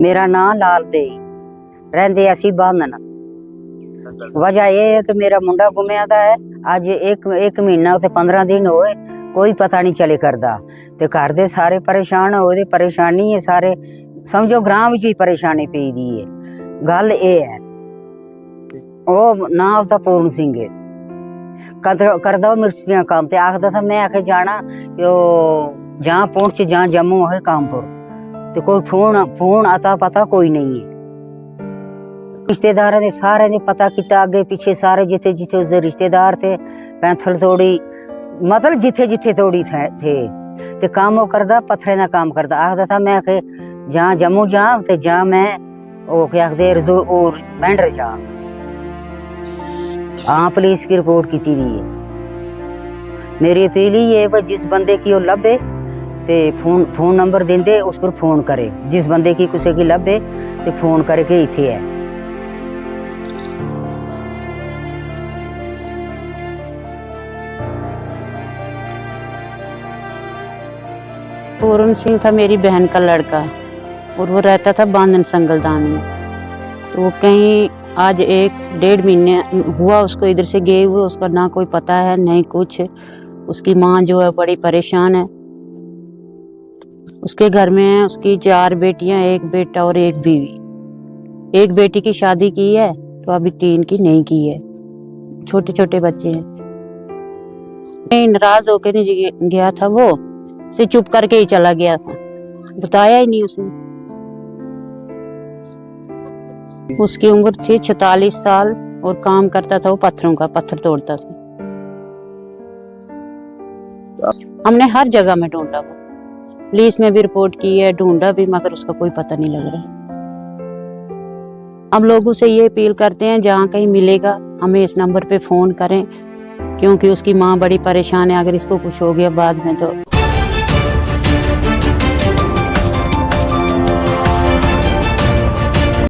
मेरा नाम लाल दे रहंदे असी बांधन। वजह यह है कि मेरा मुंडा गुमिया दा है। अज एक महीना उते 15 दिन होए, कोई पता नहीं चले करदा। ते घर दे सारे परेशान हो दे। परेशानी है सारे समझो ग्राम विच ही परेशानी पई दी है। गल ये है ओ ना उसदा पूर्ण सिंह है, करदा मिर्चियां काम ते आखदा था मैं आखे जाना यो जहाँ पहुंच जहाँ जम्मू है कामपुर, ते कोई फोन आता पता कोई नहीं है। रिश्तेदार ने सारे ने पता किया आगे पीछे सारे जिथे जिथे उसके रिश्तेदार थे पैंथल तोड़ी मतलब जिथे जिथे तोड़ी थे ते काम वो करदा पत्थरे ना काम करदा। आखदा था मैं आखे जहाँ जम्मू जा ते जहाँ मैं वो क्या आखदे और बैंडर जा। हाँ पुलिस की रिपोर्ट की थी। मेरी अपील ही है भाई जिस बंदे की वो लभे ते फोन नंबर देंदे उस पर फोन करे। जिस बंदे की किसी की लभे ते फोन करके इथे है। पूर्ण सिंह था मेरी बहन का लड़का और वो रहता था बांधन संगलदान में। तो वो कहीं आज 1-1.5 महीने हुआ उसको इधर से गए हुए, उसका ना कोई पता है नहीं कुछ। उसकी माँ जो है बड़ी परेशान है। उसके घर में उसकी 4 बेटियां, 1 बेटा और 1 बीवी। 1 बेटी की शादी की है तो अभी 3 की नहीं की है, छोटे छोटे बच्चे हैं। नाराज होकर नहीं गया था, वो से चुप करके ही चला गया था, बताया ही नहीं उसने। उसकी उम्र थी 46 साल और काम करता था वो पत्थरों का, पत्थर तोड़ता था। हमने हर जगह में ढूंढा, वो पुलिस में भी रिपोर्ट की है, ढूंढा भी, मगर उसका कोई पता नहीं लग रहा। हम लोगों से ये अपील करते हैं जहाँ कहीं मिलेगा हमें इस नंबर पे फोन करें, क्योंकि उसकी माँ बड़ी परेशान है। अगर इसको कुछ हो गया बाद में तो